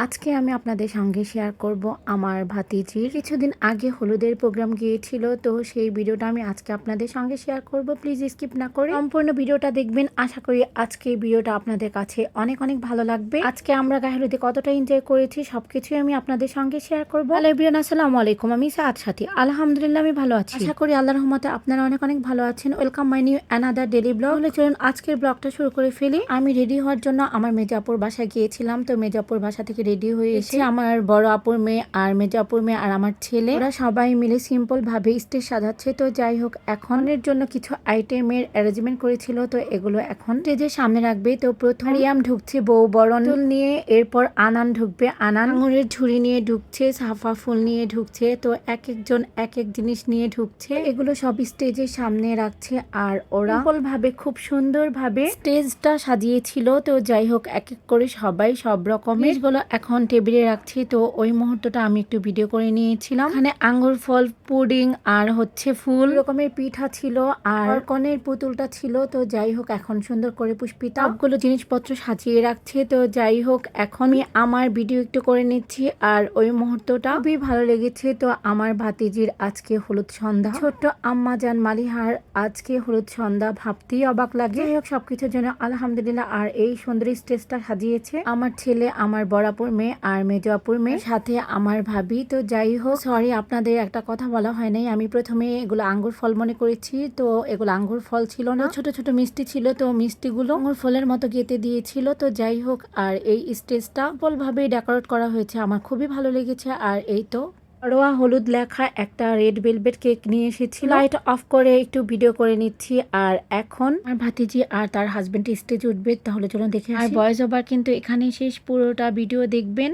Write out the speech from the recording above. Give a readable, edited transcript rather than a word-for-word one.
আজকে আমি আপনাদের সঙ্গে শেয়ার করব আমার ভাতিজির কিছুদিন আগে হলুদের প্রোগ্রাম গিয়েছিল, তো সেই ভিডিওটা আমি আজকে আপনাদের সঙ্গে শেয়ার করব। প্লিজ স্কিপ না করে সম্পূর্ণ ভিডিওটা দেখবেন। আশা করি আজকে ভিডিওটা আপনাদের কাছে অনেক অনেক ভালো লাগবে। আজকে আমরা গায়ে হলুদে কতটা এনজয় করেছি সবকিছুই আমি আপনাদের সঙ্গে শেয়ার করবো। হ্যালো এভরিওয়ান, আসসালামু আলাইকুম। আমি সাদ সাথী, আলহামদুলিল্লাহ আমি ভালো আছি। আশা করি আল্লাহর রহমতে আপনারা অনেক অনেক ভালো আছেন। Welcome my new another daily blog. তাহলে চলুন আজকের ব্লগটা শুরু করে ফেলি। আমি রেডি হওয়ার জন্য আমার মেজাপুর বাসায় গিয়েছিলাম। তো মেজাপুর বাসা থেকে রেডি হয়ে এসে আমার বড় আপুর মেয়ে আর মেজো আপুর মেয়ে আর আমার ছেলে, ওরা সবাই মিলে সিম্পল ভাবে স্টেজ সাজাচ্ছে। তো যাই হোক, এখনের জন্য কিছু আইটেমের অ্যারেঞ্জমেন্ট করেছিল, তো এগুলো এখন স্টেজের সামনে রাখবে। তো প্রথম রিয়াম ঢুকছে বউ বরণ ফুল নিয়ে, এরপর আনান ঢুকবে, আনান আঙুরের ঝুড়ি নিয়ে ঢুকছে, সাফা ফুল নিয়ে ঢুকছে। তো এক একজন এক এক জিনিস নিয়ে ঢুকছে, এগুলো সব স্টেজের সামনে রাখছে। আর ওরা সিম্পল ভাবে খুব সুন্দর ভাবে স্টেজটা সাজিয়েছিল। তো যাই হোক, এক এক করে সবাই সব রকমের গুলো এখন টেবিলে রাখছি। তো ওই মুহূর্তটা আমি একটু ভিডিও করে নিয়েছিলাম। এখানে আঙ্গুর ফল, পুডিং আর হচ্ছে ফুল রকমের পিঠা ছিল, আর কনের পুতুলটা ছিল। তো যাই হোক, এখন সুন্দর করে পুষ্পিতা সবগুলো জিনিসপত্র সাজিয়ে রাখছে। তো যাই হোক, এখন আমি আমার ভিডিও একটু করে নিচ্ছি। আর ওই মুহূর্তটা খুবই ভালো লেগেছে। তো আমার ভাতিজির আজকে হলুদ সন্ধ্যা, ছোট্ট আম্মা জান মালিহার আজকে হলুদ সন্ধ্যা, ভাবতেই অবাক লাগে। যাই হোক, সবকিছুর জন্য আলহামদুলিল্লাহ। আর এই সুন্দর স্টেজটা সাজিয়েছে আমার ছেলে, আমার বড়াপুর মেয়ে আর মেজো আপুর মেয়ে, সাথে আমার ভাবি। তো যাই হোক, সরি আপনাদের একটা কথা বলা হয় নাই। আমি প্রথমে এগুলো আঙ্গুর ফল মনে করেছি, তো এগুলো আঙ্গুর ফল ছিল না, ছোট ছোট মিষ্টি ছিল। তো মিষ্টিগুলো আঙ্গুর ফলের মতো গেঁথে দিয়েছিল। তো যাই হোক, আর এই স্টেজটা ভাবে ডেকোরেট করা হয়েছে, আমার খুবই ভালো লেগেছে। আর এই তো রোয়া হলুদ লেখা একটা রেড ভেলভেট কেক নিয়ে এসেছি। লাইট অফ করে একটু ভিডিও করে নিচ্ছি। আর এখন আমার ভাতিজি আর তার হাজবেন্ড স্টেজ উঠবে, তাহলে চলুন দেখে আসি। আর ভয়েস ওভার কিন্তু এখানে শেষ, পুরোটা ভিডিও দেখবেন।